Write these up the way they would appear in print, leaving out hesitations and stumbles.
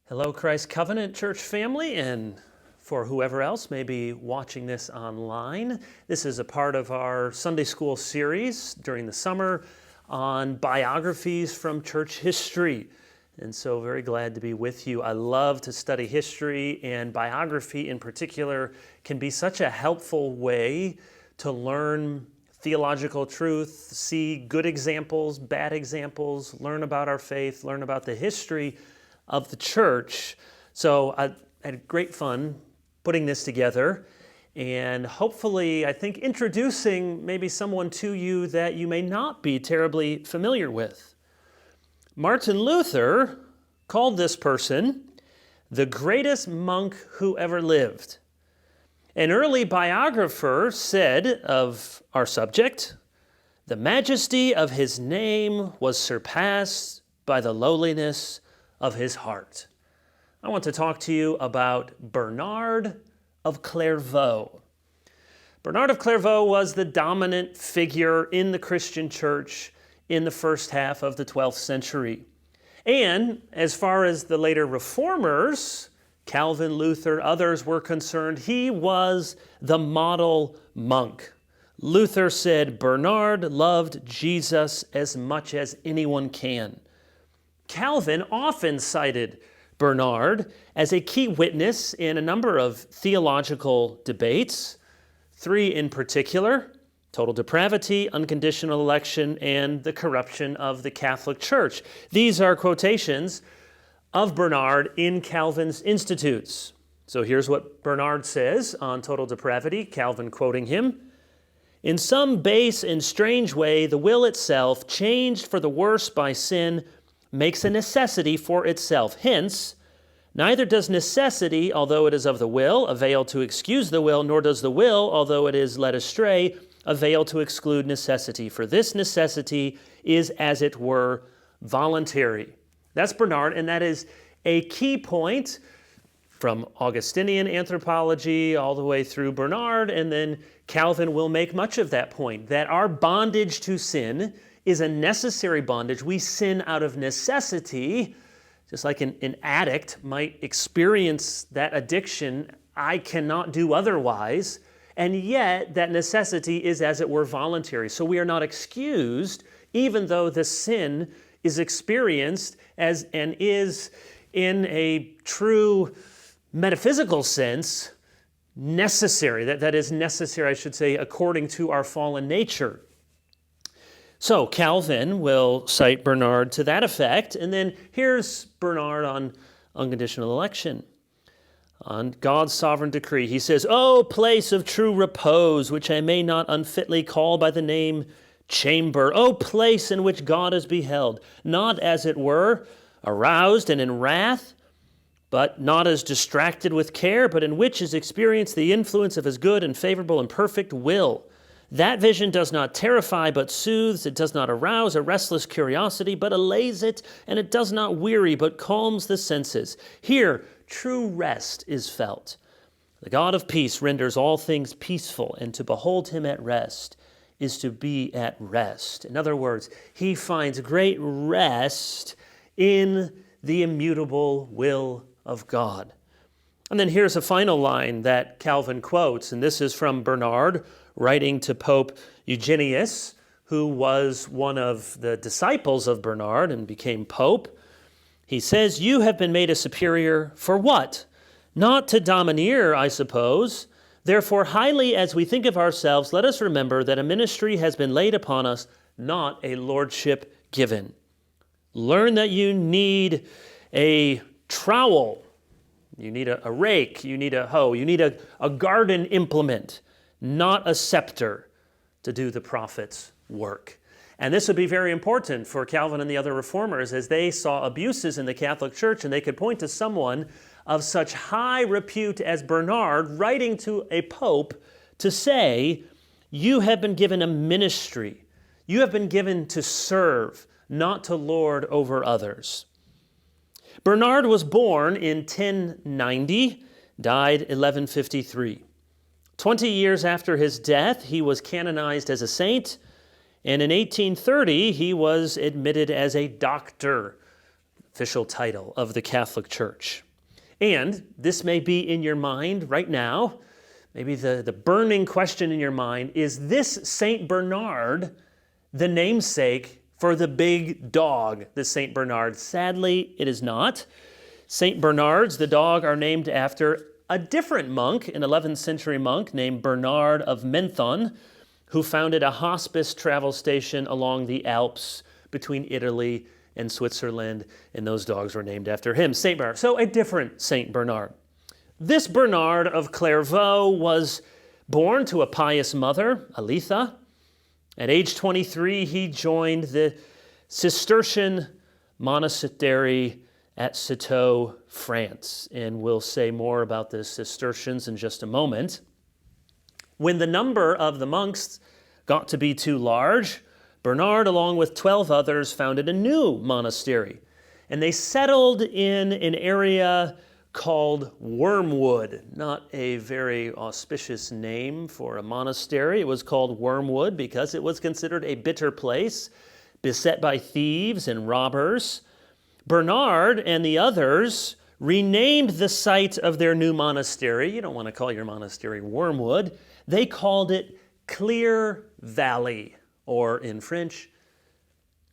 Hello, Christ Covenant Church family, and for whoever else may be watching this online. This is a part of our Sunday school series during the summer on biographies from church history. And so very glad to be with you. I love to study history, and biography in particular can be such a helpful way to learn theological truth, see good examples, bad examples, learn about our faith, learn about the history of the church. So I had great fun putting this together and hopefully, I think, introducing maybe someone to you that you may not be terribly familiar with. Martin Luther called this person the greatest monk who ever lived. An early biographer said of our subject, "The majesty of his name was surpassed by the lowliness of his heart." I want to talk to you about Bernard of Clairvaux. Bernard of Clairvaux was the dominant figure in the Christian church in the first half of the 12th century. And as far as the later reformers, Calvin, Luther, others were concerned, he was the model monk. Luther said Bernard loved Jesus as much as anyone can. Calvin often cited Bernard as a key witness in a number of theological debates, three in particular: total depravity, unconditional election, and the corruption of the Catholic Church. These are quotations of Bernard in Calvin's Institutes. So here's what Bernard says on total depravity, Calvin quoting him. "In some base and strange way, the will itself, changed for the worse by sin, makes a necessity for itself. Hence, neither does necessity, although it is of the will, avail to excuse the will, nor does the will, although it is led astray, avail to exclude necessity. For this necessity is, as it were, voluntary." That's Bernard, and that is a key point from Augustinian anthropology all the way through Bernard, and then Calvin will make much of that point, that our bondage to sin is a necessary bondage. We sin out of necessity, just like an addict might experience that addiction. I cannot do otherwise, and yet that necessity is, as it were, voluntary. So we are not excused, even though the sin is experienced as and is, in a true metaphysical sense, necessary. That is necessary, I should say, according to our fallen nature. So Calvin will cite Bernard to that effect, and then here's Bernard on unconditional election. On God's sovereign decree, he says, "O place of true repose, which I may not unfitly call by the name chamber, O place in which God is beheld, not as it were aroused and in wrath, but not as distracted with care, but in which is experienced the influence of his good and favorable and perfect will. That vision does not terrify, but soothes. It does not arouse a restless curiosity, but allays it, and it does not weary, but calms the senses. Here, true rest is felt. The God of peace renders all things peaceful, and to behold him at rest is to be at rest." In other words, he finds great rest in the immutable will of God. And then here's a final line that Calvin quotes, and this is from Bernard, writing to Pope Eugenius, who was one of the disciples of Bernard and became Pope. He says, "You have been made a superior for what? Not to domineer, I suppose. Therefore, highly as we think of ourselves, let us remember that a ministry has been laid upon us, not a lordship given. Learn that you need a trowel, you need a rake, you need a hoe, you need a garden implement, not a scepter to do the prophet's work." And this would be very important for Calvin and the other reformers as they saw abuses in the Catholic Church, and they could point to someone of such high repute as Bernard writing to a pope to say, you have been given a ministry. You have been given to serve, not to lord over others. Bernard was born in 1090, died 1153. 20 years after his death, he was canonized as a saint, and in 1830, he was admitted as a doctor official title of the Catholic Church. And this may be in your mind right now. Maybe the burning question in your mind is this St. Bernard the namesake for the big dog, the St. Bernard? Sadly, it is not. St. Bernards, the dog, are named after a different monk, an 11th century monk named Bernard of Menthon, who founded a hospice travel station along the Alps between Italy and Switzerland, and those dogs were named after him, St. Bernard. So a different St. Bernard. This Bernard of Clairvaux was born to a pious mother, Aletha. At age 23, he joined the Cistercian monastery at Citeaux, France. And we'll say more about the Cistercians in just a moment. When the number of the monks got to be too large, Bernard, along with 12 others, founded a new monastery. And they settled in an area called Wormwood. Not a very auspicious name for a monastery. It was called Wormwood because it was considered a bitter place, beset by thieves and robbers. Bernard and the others renamed the site of their new monastery. You don't want to call your monastery Wormwood. They called it Clear Valley, or in French,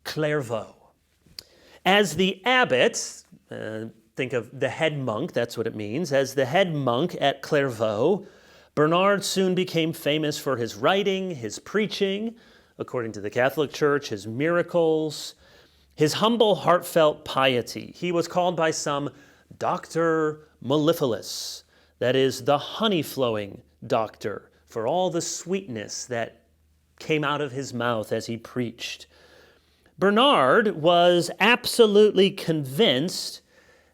Clairvaux. As the abbot, think of the head monk, that's what it means. As the head monk at Clairvaux, Bernard soon became famous for his writing, his preaching, according to the Catholic Church, his miracles, his humble, heartfelt piety. He was called by some Doctor Mellifluous, that is, the honey-flowing doctor, for all the sweetness that came out of his mouth as he preached. Bernard was absolutely convinced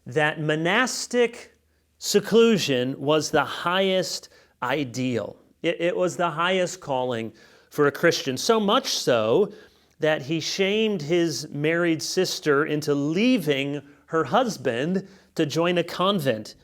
that monastic seclusion was the highest ideal. It was the highest calling for a Christian, so much so that he shamed his married sister into leaving her husband to join a convent.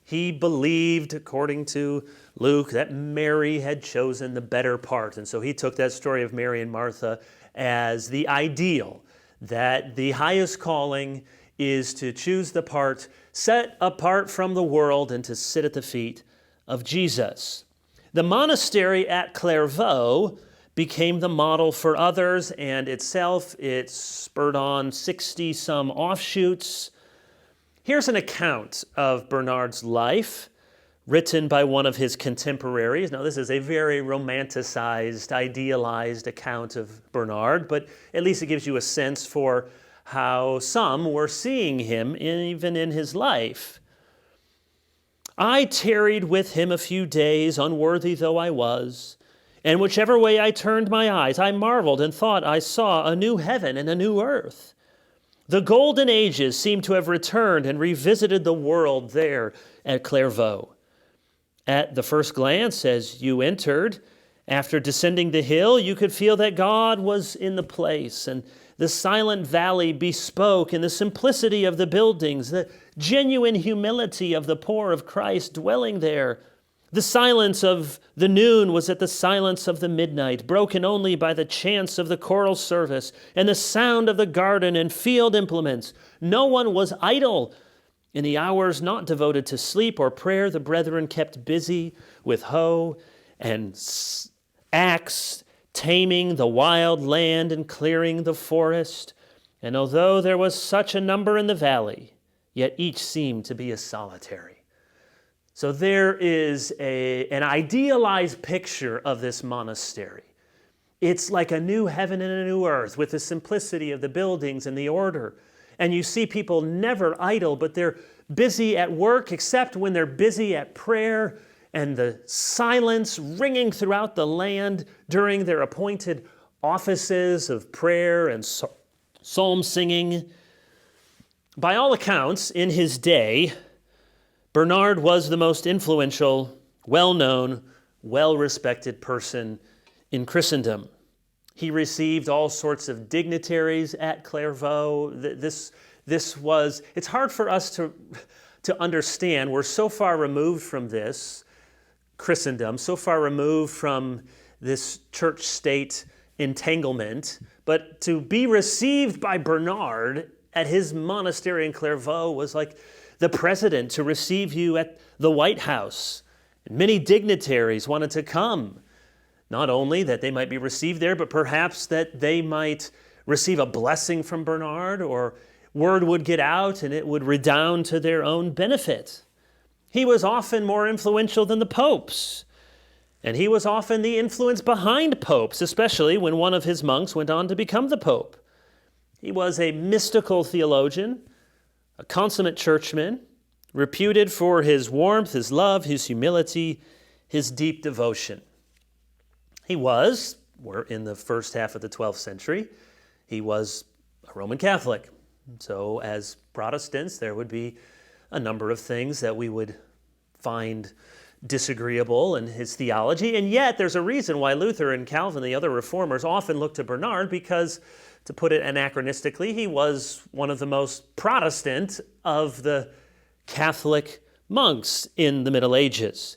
He believed, according to Luke, that Mary had chosen the better part. And so he took that story of Mary and Martha as the ideal, that the highest calling is to choose the part set apart from the world and to sit at the feet of Jesus. The monastery at Clairvaux became the model for others, and itself it spurred on 60-some offshoots. Here's an account of Bernard's life written by one of his contemporaries. Now, this is a very romanticized, idealized account of Bernard, but at least it gives you a sense for how some were seeing him even in his life. I tarried with him a few days, unworthy though I was, and whichever way I turned my eyes, I marveled and thought I saw a new heaven and a new earth. The golden ages seemed to have returned and revisited the world there at Clairvaux. At the first glance, as you entered, after descending the hill, you could feel that God was in the place, and the silent valley bespoke in the simplicity of the buildings, the genuine humility of the poor of Christ dwelling there. The silence of the noon was at the silence of the midnight, broken only by the chants of the choral service and the sound of the garden and field implements. No one was idle. In the hours not devoted to sleep or prayer, the brethren kept busy with hoe and axe, taming the wild land and clearing the forest. And although there was such a number in the valley, yet each seemed to be a solitary. So there is an idealized picture of this monastery. It's like a new heaven and a new earth with the simplicity of the buildings and the order. And you see people never idle, but they're busy at work, except when they're busy at prayer, and the silence ringing throughout the land during their appointed offices of prayer and psalm singing. By all accounts, in his day, Bernard was the most influential, well-known, well-respected person in Christendom. He received all sorts of dignitaries at Clairvaux. It's hard for us to understand. We're so far removed from this Christendom, so far removed from this church-state entanglement, but to be received by Bernard at his monastery in Clairvaux was like the president to receive you at the White House. And many dignitaries wanted to come, not only that they might be received there, but perhaps that they might receive a blessing from Bernard, or word would get out and it would redound to their own benefit. He was often more influential than the popes, and he was often the influence behind popes, especially when one of his monks went on to become the pope. He was a mystical theologian, a consummate churchman, reputed for his warmth, his love, his humility, his deep devotion. We're in the first half of the 12th century, he was a Roman Catholic. So as Protestants, there would be a number of things that we would find disagreeable in his theology, and yet there's a reason why Luther and Calvin and the other reformers often looked to Bernard, because, to put it anachronistically, he was one of the most Protestant of the Catholic monks in the Middle Ages.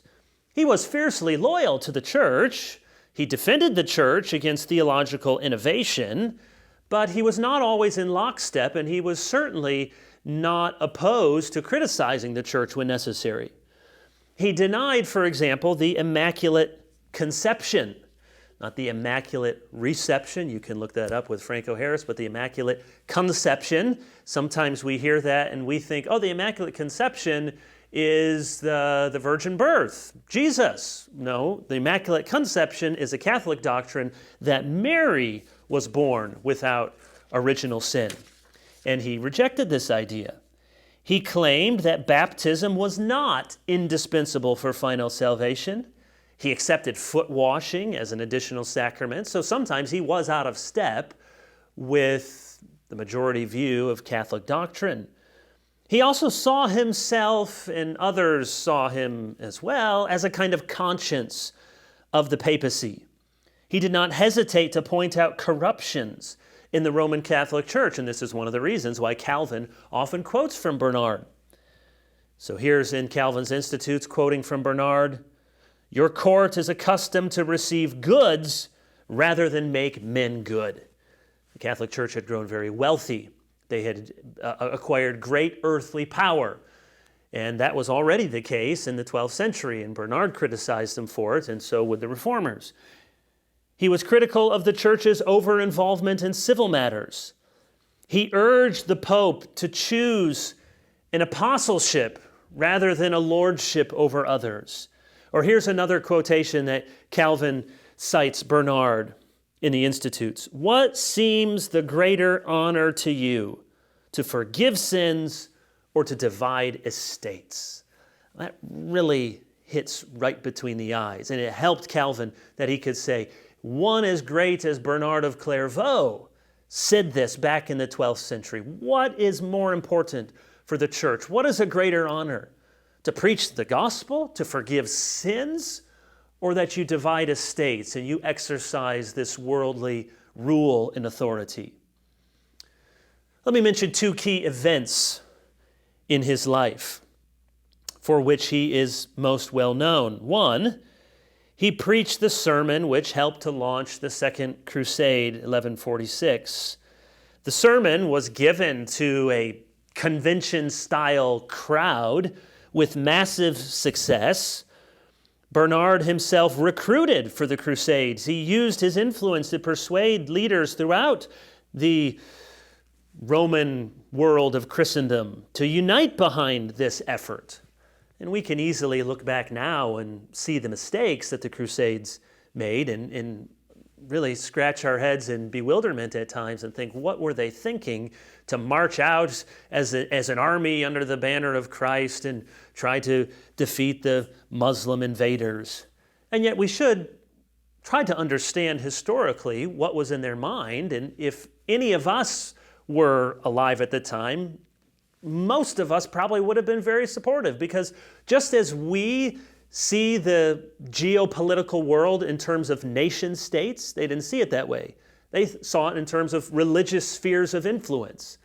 He was fiercely loyal to the church. He defended the church against theological innovation, but he was not always in lockstep, and he was certainly not opposed to criticizing the church when necessary. He denied, for example, the Immaculate Conception, not the Immaculate Reception. You can look that up with Franco Harris, but the Immaculate Conception. Sometimes we hear that and we think, oh, the Immaculate Conception is the virgin birth, Jesus. No, the Immaculate Conception is a Catholic doctrine that Mary was born without original sin. And he rejected this idea. He claimed that baptism was not indispensable for final salvation. He accepted foot washing as an additional sacrament, so sometimes he was out of step with the majority view of Catholic doctrine. He also saw himself, and others saw him as well, as a kind of conscience of the papacy. He did not hesitate to point out corruptions in the Roman Catholic Church, and this is one of the reasons why Calvin often quotes from Bernard. So here's in Calvin's Institutes, quoting from Bernard, "Your court is accustomed to receive goods rather than make men good." The Catholic Church had grown very wealthy. They had acquired great earthly power, and that was already the case in the 12th century, and Bernard criticized them for it, and so would the reformers. He was critical of the church's over-involvement in civil matters. He urged the Pope to choose an apostleship rather than a lordship over others. Or here's another quotation that Calvin cites Bernard in the Institutes. "What seems the greater honor to you, to forgive sins or to divide estates?" That really hits right between the eyes, and it helped Calvin that he could say, one as great as Bernard of Clairvaux said this back in the 12th century. What is more important for the church? What is a greater honor? To preach the gospel, to forgive sins, or that you divide estates and you exercise this worldly rule and authority? Let me mention two key events in his life for which he is most well known. One, he preached the sermon which helped to launch the Second Crusade, 1146. The sermon was given to a convention-style crowd with massive success. Bernard himself recruited for the Crusades. He used his influence to persuade leaders throughout the Roman world of Christendom to unite behind this effort. And we can easily look back now and see the mistakes that the Crusades made and really scratch our heads in bewilderment at times and think, what were they thinking to march out as an army under the banner of Christ and try to defeat the Muslim invaders? And yet we should try to understand historically what was in their mind, and if any of us were alive at the time, most of us probably would have been very supportive, because just as we see the geopolitical world in terms of nation states, they didn't see it that way. They saw it in terms of religious spheres of influence.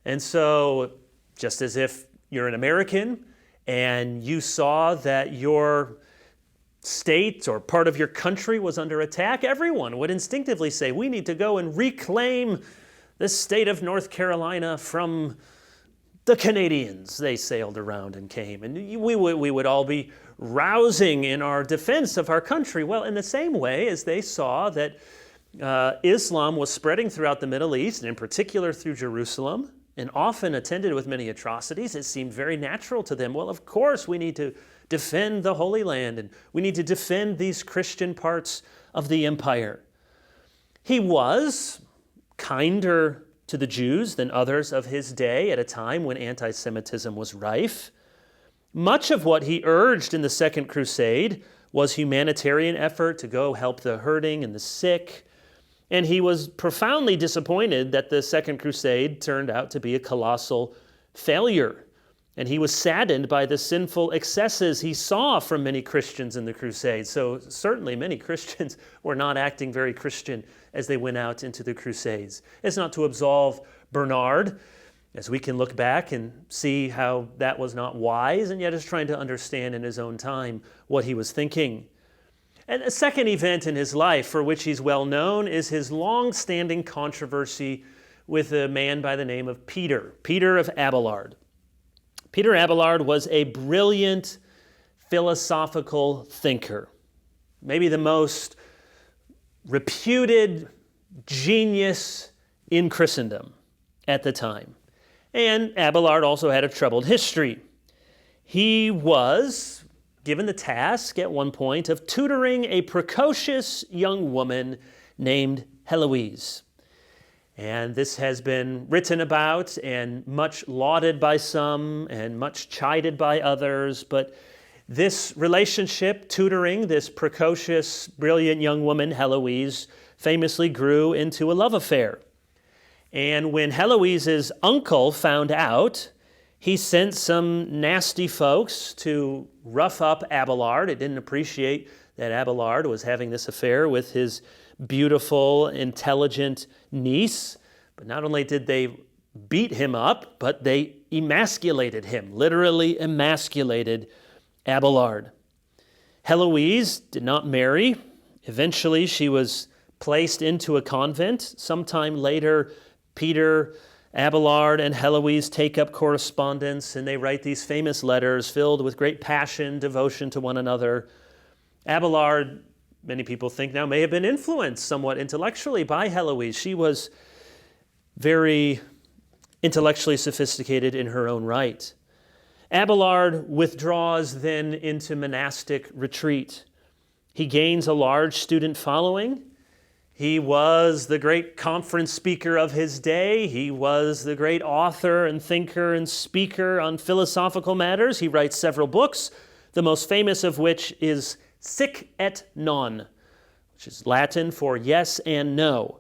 And so just as if you're an American and you saw that your state or part of your country was under attack, everyone would instinctively say, we need to go and reclaim this state of North Carolina from the Canadians. They sailed around and came, and we would all be rousing in our defense of our country. Well, in the same way as they saw that Islam was spreading throughout the Middle East, and in particular through Jerusalem, and often attended with many atrocities, it seemed very natural to them. Well, of course, we need to defend the Holy Land, and we need to defend these Christian parts of the empire. He was kinder to the Jews than others of his day at a time when anti-Semitism was rife. Much of what he urged in the Second Crusade was humanitarian effort to go help the hurting and the sick. And he was profoundly disappointed that the Second Crusade turned out to be a colossal failure. And he was saddened by the sinful excesses he saw from many Christians in the Crusade. So certainly many Christians were not acting very Christian as they went out into the Crusades. It's not to absolve Bernard, as we can look back and see how that was not wise, and yet is trying to understand in his own time what he was thinking. And a second event in his life for which he's well known is his long-standing controversy with a man by the name of Peter of Abelard. Peter Abelard was a brilliant philosophical thinker, maybe the most reputed genius in Christendom at the time. And Abelard also had a troubled history. He was given the task at one point of tutoring a precocious young woman named Heloise. And this has been written about and much lauded by some and much chided by others. But this relationship, tutoring this precocious, brilliant young woman, Heloise, famously grew into a love affair. And when Heloise's uncle found out, he sent some nasty folks to rough up Abelard. He didn't appreciate that Abelard was having this affair with his beautiful, intelligent niece. But not only did they beat him up, but they emasculated him, literally emasculated Abelard. Heloise did not marry. Eventually, she was placed into a convent. Sometime later, Peter, Abelard, and Heloise take up correspondence, and they write these famous letters filled with great passion, devotion to one another. Abelard, many people think now, may have been influenced somewhat intellectually by Heloise. She was very intellectually sophisticated in her own right. Abelard withdraws then into monastic retreat. He gains a large student following. He was the great conference speaker of his day. He was the great author and thinker and speaker on philosophical matters. He writes several books, the most famous of which is Sic et Non, which is Latin for yes and no.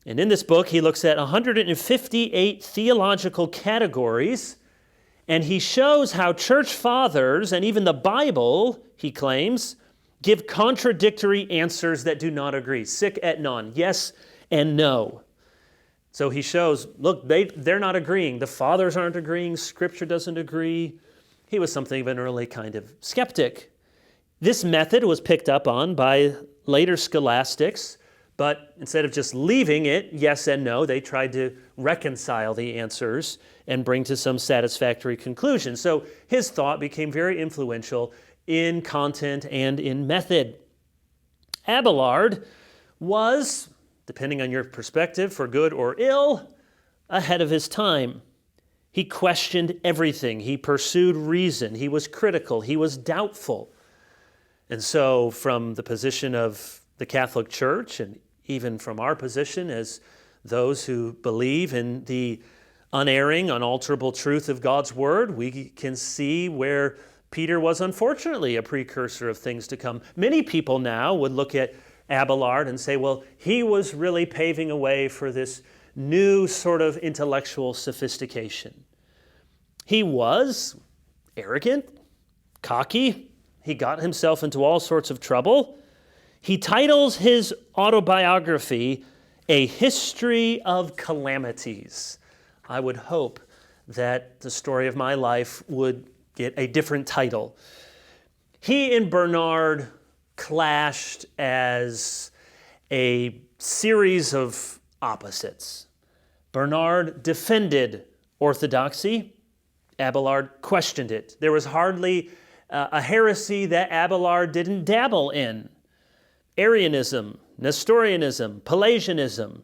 And in this book, he looks at 158 theological categories, and he shows how church fathers and even the Bible, he claims, give contradictory answers that do not agree. Sic et non, yes and no. So he shows, look, they're not agreeing. The fathers aren't agreeing. Scripture doesn't agree. He was something of an early kind of skeptic. This method was picked up on by later scholastics, but instead of just leaving it yes and no, they tried to reconcile the answers and bring to some satisfactory conclusion. So his thought became very influential in content and in method. Abelard was, depending on your perspective, for good or ill, ahead of his time. He questioned everything. He pursued reason. He was critical. He was doubtful. And so from the position of the Catholic Church, and even from our position as those who believe in the unerring, unalterable truth of God's Word, we can see where Peter was unfortunately a precursor of things to come. Many people now would look at Abelard and say, well, he was really paving a way for this new sort of intellectual sophistication. He was arrogant, cocky. He got himself into all sorts of trouble. He titles his autobiography, A History of Calamities. I would hope that the story of my life would get a different title. He and Bernard clashed as a series of opposites. Bernard defended orthodoxy. Abelard questioned it. There was hardly a heresy that Abelard didn't dabble in. Arianism, Nestorianism, Pelagianism.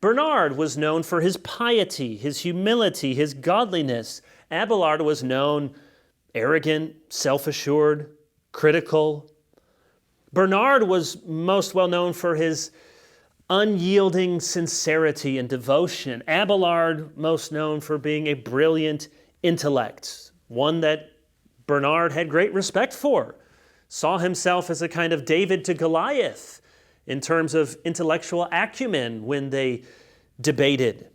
Bernard was known for his piety, his humility, his godliness. Abelard was known arrogant, self-assured, critical. Bernard was most well known for his unyielding sincerity and devotion. Abelard most known for being a brilliant intellect, one that Bernard had great respect for, saw himself as a kind of David to Goliath in terms of intellectual acumen when they debated.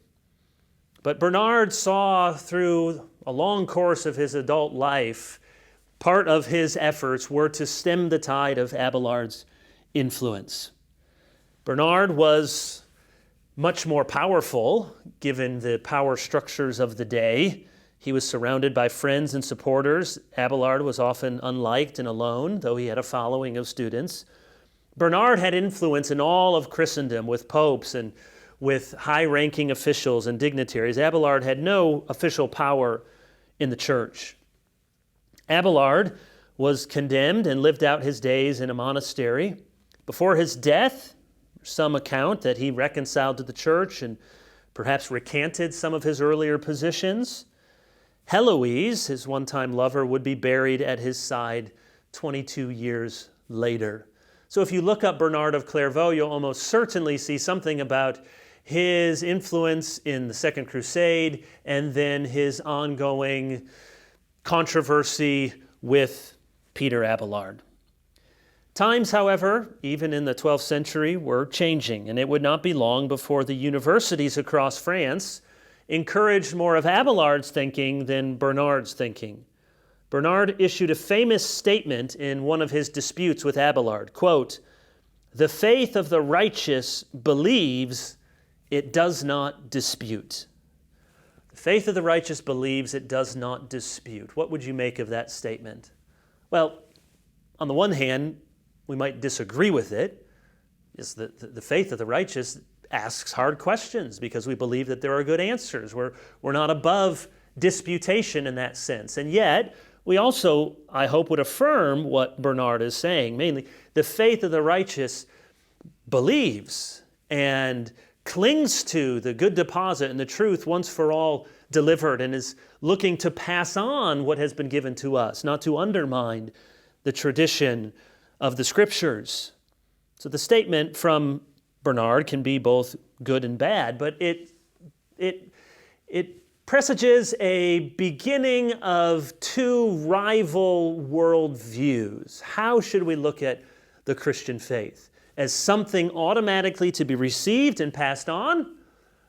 But Bernard saw through a long course of his adult life, part of his efforts were to stem the tide of Abelard's influence. Bernard was much more powerful, given the power structures of the day. He was surrounded by friends and supporters. Abelard was often unliked and alone, though he had a following of students. Bernard had influence in all of Christendom with popes and with high-ranking officials and dignitaries. Abelard had no official power in the church. Abelard was condemned and lived out his days in a monastery. Before his death, some account that he reconciled to the church and perhaps recanted some of his earlier positions. Heloise, his one-time lover, would be buried at his side 22 years later. So if you look up Bernard of Clairvaux, you'll almost certainly see something about his influence in the Second Crusade and then his ongoing controversy with Peter Abelard. Times, however, even in the 12th century, were changing, and it would not be long before the universities across France encouraged more of Abelard's thinking than Bernard's thinking. Bernard issued a famous statement in one of his disputes with Abelard, quote, "The faith of the righteous believes, it does not dispute." The faith of the righteous believes, it does not dispute. What would you make of that statement? Well, on the one hand, we might disagree with it. It's the faith of the righteous asks hard questions because we believe that there are good answers. We're not above disputation in that sense. And yet, we also, I hope, would affirm what Bernard is saying. Mainly, the faith of the righteous believes and clings to the good deposit and the truth once for all delivered and is looking to pass on what has been given to us, not to undermine the tradition of the Scriptures. So the statement from Bernard can be both good and bad, but it presages a beginning of two rival worldviews. How should we look at the Christian faith? As something automatically to be received and passed on,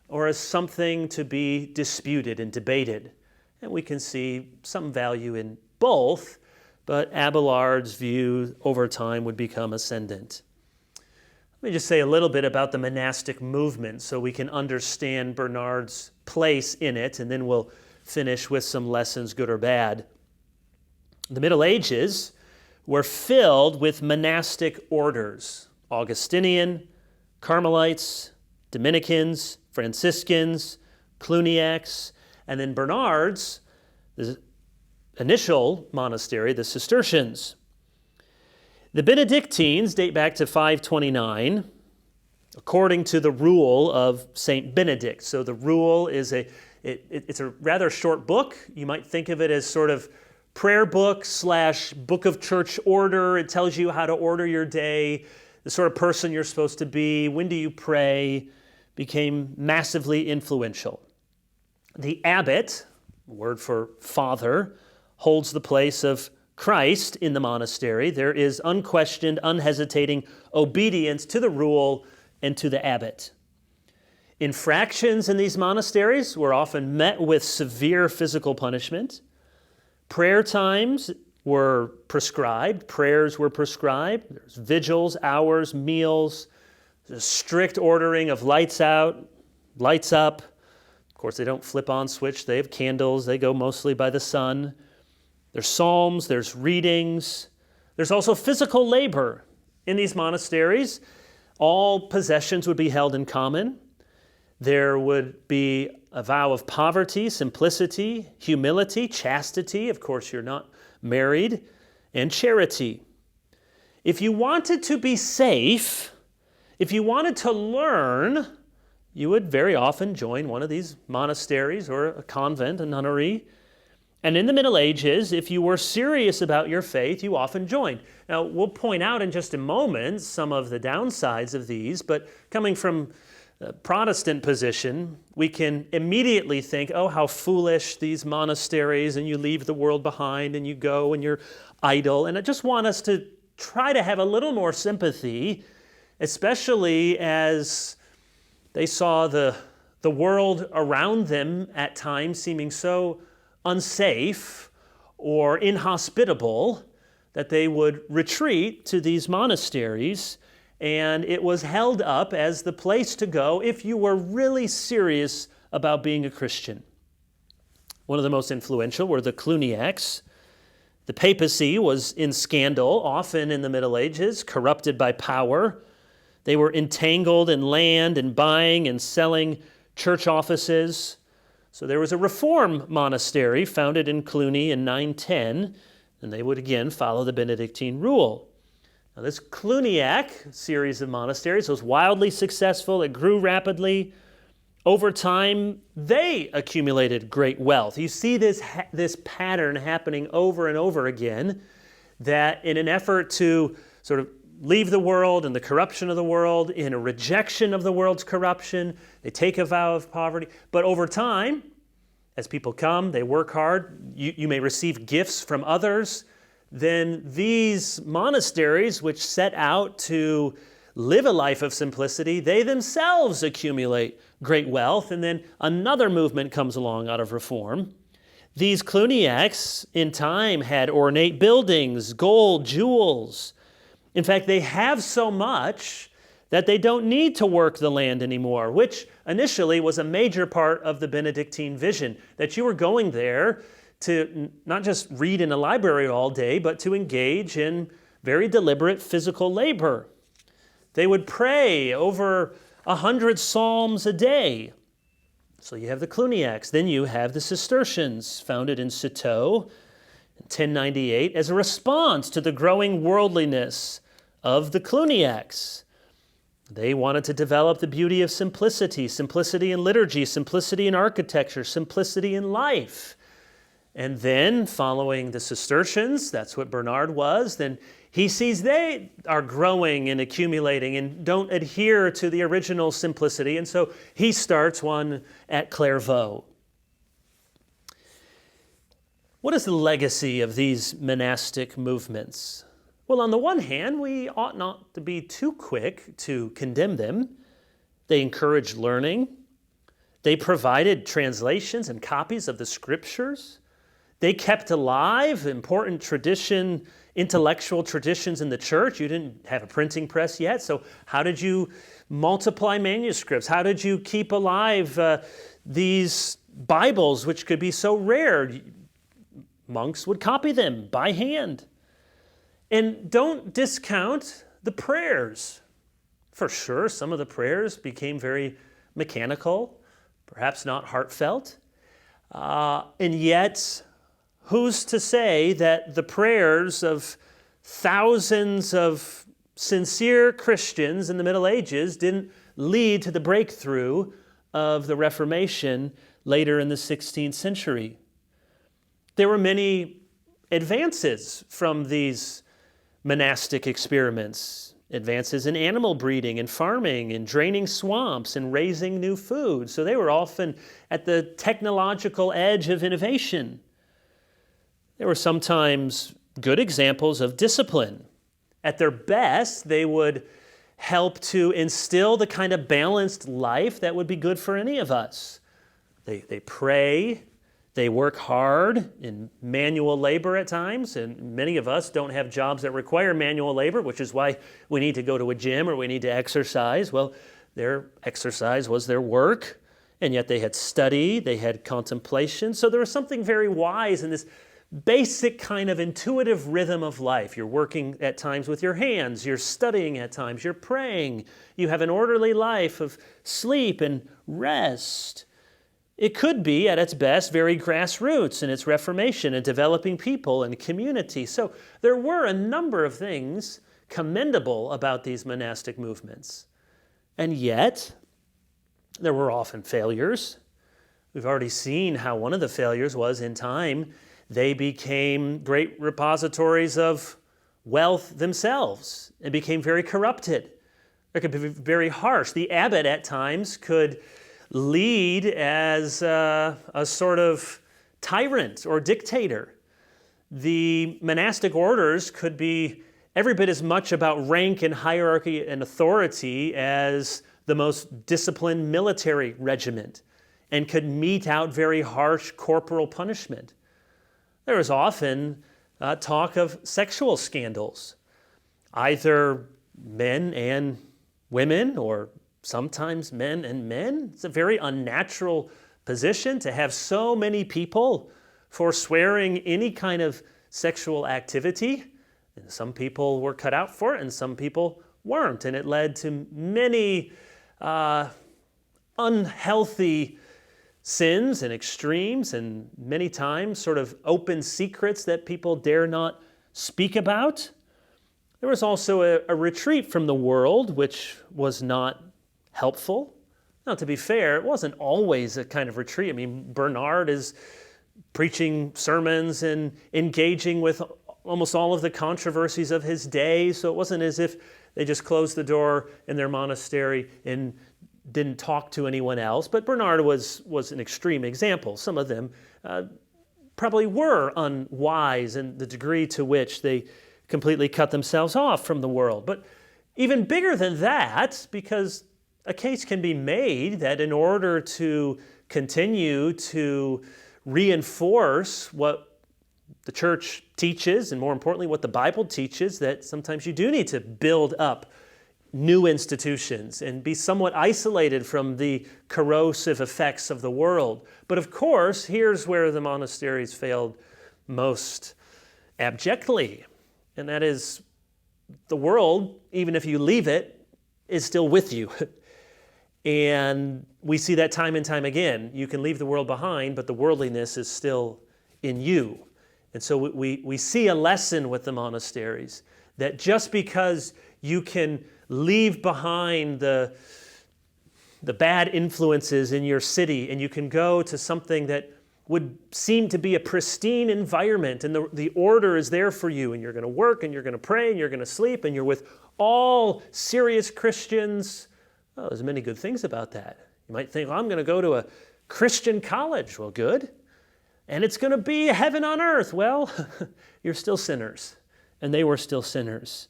or as something to be disputed and debated? And we can see some value in both, but Abelard's view over time would become ascendant. Let me just say a little bit about the monastic movement so we can understand Bernard's place in it, and then we'll finish with some lessons, good or bad. The Middle Ages were filled with monastic orders: Augustinian, Carmelites, Dominicans, Franciscans, Cluniacs, and then Bernard's, the initial monastery, the Cistercians. The Benedictines date back to 529, according to the rule of Saint Benedict. So the rule is it's a rather short book. You might think of it as sort of prayer book / book of church order. It tells you how to order your day, the sort of person you're supposed to be, when do you pray, became massively influential. The abbot, word for father, holds the place of Christ in the monastery. There is unquestioned, unhesitating obedience to the rule and to the abbot. Infractions in these monasteries were often met with severe physical punishment. Prayer times were prescribed. Prayers were prescribed. There's vigils, hours, meals. There's a strict ordering of lights out, lights up. Of course, they don't flip on switch. They have candles. They go mostly by the sun. There's psalms, there's readings. There's also physical labor in these monasteries. All possessions would be held in common. There would be a vow of poverty, simplicity, humility, chastity. Of course, you're not married, and charity. If you wanted to be safe, if you wanted to learn, you would very often join one of these monasteries or a convent, a nunnery. And in the Middle Ages, if you were serious about your faith, you often joined. Now, we'll point out in just a moment some of the downsides of these, but coming from a Protestant position, we can immediately think, oh, how foolish these monasteries, and you leave the world behind and you go and you're idle. And I just want us to try to have a little more sympathy, especially as they saw the world around them at times seeming so unsafe or inhospitable that they would retreat to these monasteries, and it was held up as the place to go if you were really serious about being a Christian. One of the most influential were the Cluniacs. The papacy was in scandal, often in the Middle Ages, corrupted by power. They were entangled in land and buying and selling church offices. So there was a reform monastery founded in Cluny in 910, and they would again follow the Benedictine rule. Now this Cluniac series of monasteries was wildly successful. It grew rapidly. Over time, they accumulated great wealth. You see this pattern happening over and over again, that in an effort to sort of leave the world and the corruption of the world, in a rejection of the world's corruption, they take a vow of poverty. But over time, as people come, they work hard, you may receive gifts from others, then these monasteries, which set out to live a life of simplicity, they themselves accumulate great wealth, and then another movement comes along out of reform. These Cluniacs, in time, had ornate buildings, gold, jewels. In fact, they have so much that they don't need to work the land anymore, which initially was a major part of the Benedictine vision, that you were going there to not just read in a library all day, but to engage in very deliberate physical labor. They would pray over 100 psalms a day. So you have the Cluniacs. Then you have the Cistercians, founded in Citeaux in 1098, as a response to the growing worldliness of the Cluniacs. They wanted to develop the beauty of simplicity, simplicity in liturgy, simplicity in architecture, simplicity in life. And then, following the Cistercians, that's what Belard was, then he sees they are growing and accumulating and don't adhere to the original simplicity, and so he starts one at Clairvaux. What is the legacy of these monastic movements? Well, on the one hand, we ought not to be too quick to condemn them. They encouraged learning. They provided translations and copies of the scriptures. They kept alive important intellectual traditions in the church. You didn't have a printing press yet, so how did you multiply manuscripts? How did you keep alive these Bibles, which could be so rare? Monks would copy them by hand. And don't discount the prayers. For sure, some of the prayers became very mechanical, perhaps not heartfelt, and yet who's to say that the prayers of thousands of sincere Christians in the Middle Ages didn't lead to the breakthrough of the Reformation later in the 16th century? There were many advances from these monastic experiments, advances in animal breeding and farming and draining swamps and raising new food. So they were often at the technological edge of innovation. There were sometimes good examples of discipline. At their best, they would help to instill the kind of balanced life that would be good for any of us. They pray, they work hard in manual labor at times, and many of us don't have jobs that require manual labor, which is why we need to go to a gym or we need to exercise. Well, their exercise was their work, and yet they had study, they had contemplation. So there was something very wise in this basic kind of intuitive rhythm of life. You're working at times with your hands, you're studying at times, you're praying, you have an orderly life of sleep and rest. It could be, at its best, very grassroots in its reformation and developing people and community. So there were a number of things commendable about these monastic movements. And yet, there were often failures. We've already seen how one of the failures was, in time, they became great repositories of wealth themselves and became very corrupted. They could be very harsh. The abbot at times could lead as a sort of tyrant or dictator. The monastic orders could be every bit as much about rank and hierarchy and authority as the most disciplined military regiment, and could mete out very harsh corporal punishment. There was often talk of sexual scandals, either men and women, or sometimes men and men. It's a very unnatural position to have so many people forswearing any kind of sexual activity. And some people were cut out for it, and some people weren't. And it led to many unhealthy sins and extremes, and many times sort of open secrets that people dare not speak about. There was also a retreat from the world, which was not helpful. Now, to be fair, it wasn't always a kind of retreat. I mean, Bernard is preaching sermons and engaging with almost all of the controversies of his day, so it wasn't as if they just closed the door in their monastery and didn't talk to anyone else. But Bernard was an extreme example. Some of them probably were unwise in the degree to which they completely cut themselves off from the world. But even bigger than that, because a case can be made that in order to continue to reinforce what the church teaches, and more importantly, what the Bible teaches, that sometimes you do need to build up new institutions and be somewhat isolated from the corrosive effects of the world. But of course, here's where the monasteries failed most abjectly, and that is the world, even if you leave it, is still with you. And we see that time and time again. You can leave the world behind, but the worldliness is still in you. And so we see a lesson with the monasteries, that just because you can leave behind the bad influences in your city, and you can go to something that would seem to be a pristine environment, and the order is there for you, and you're going to work, and you're going to pray, and you're going to sleep, and you're with all serious Christians. Well, there's many good things about that. You might think, well, I'm going to go to a Christian college. Well, good. And it's going to be heaven on earth. Well, you're still sinners, and they were still sinners.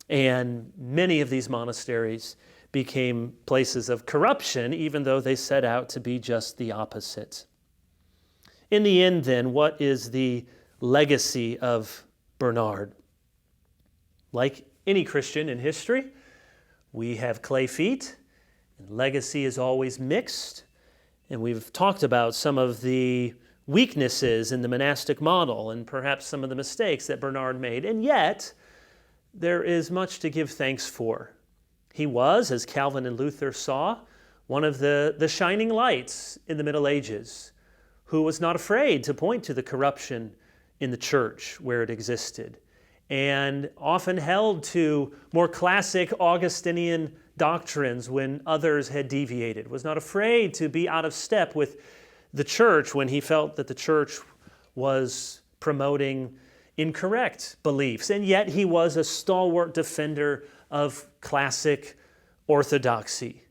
And many of these monasteries became places of corruption, even though they set out to be just the opposite. In the end, then, what is the legacy of Bernard? Like any Christian in history, we have clay feet, and legacy is always mixed. And we've talked about some of the weaknesses in the monastic model and perhaps some of the mistakes that Bernard made. And yet, there is much to give thanks for. He was, as Calvin and Luther saw, one of the shining lights in the Middle Ages, who was not afraid to point to the corruption in the church where it existed, and often held to more classic Augustinian doctrines when others had deviated, was not afraid to be out of step with the church when he felt that the church was promoting incorrect beliefs. And yet he was a stalwart defender of classic orthodoxy.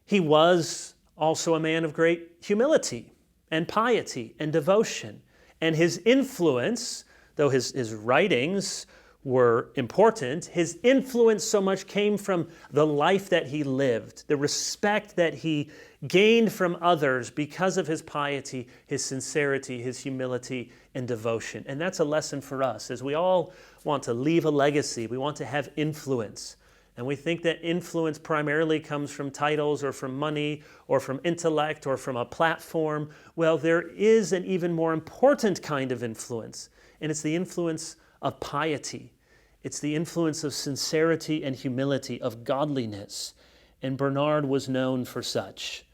He was also a man of great humility and piety and devotion. And his influence, though his writings were important, his influence so much came from the life that he lived, the respect that he gained from others because of his piety, his sincerity, his humility, and devotion. And that's a lesson for us, as we all want to leave a legacy. We want to have influence. And we think that influence primarily comes from titles or from money or from intellect or from a platform. Well, there is an even more important kind of influence, and it's the influence of piety. It's the influence of sincerity and humility, of godliness. And Bernard was known for such.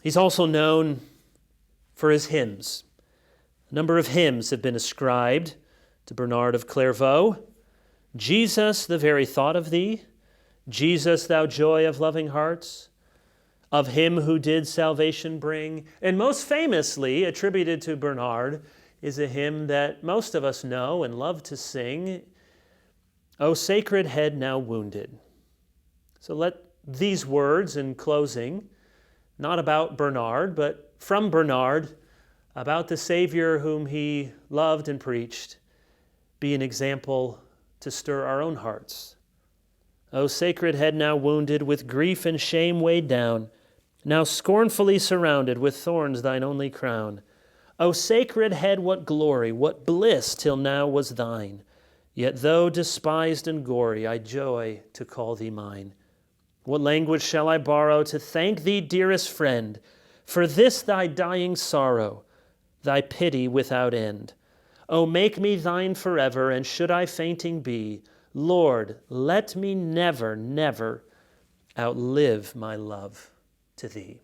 He's also known for his hymns. A number of hymns have been ascribed to Bernard of Clairvaux. Jesus, the very thought of thee. Jesus, thou joy of loving hearts. Of him who did salvation bring. And most famously attributed to Bernard is a hymn that most of us know and love to sing, O sacred head now wounded. So let these words in closing, not about Bernard, but from Bernard, about the Savior whom he loved and preached, be an example to stir our own hearts. O sacred head now wounded, with grief and shame weighed down, now scornfully surrounded with thorns thine only crown. O sacred head, what glory, what bliss till now was thine, yet though despised and gory, I joy to call thee mine. What language shall I borrow to thank thee, dearest friend, for this thy dying sorrow, thy pity without end? O make me thine forever, and should I fainting be, Lord, let me never, never outlive my love to thee.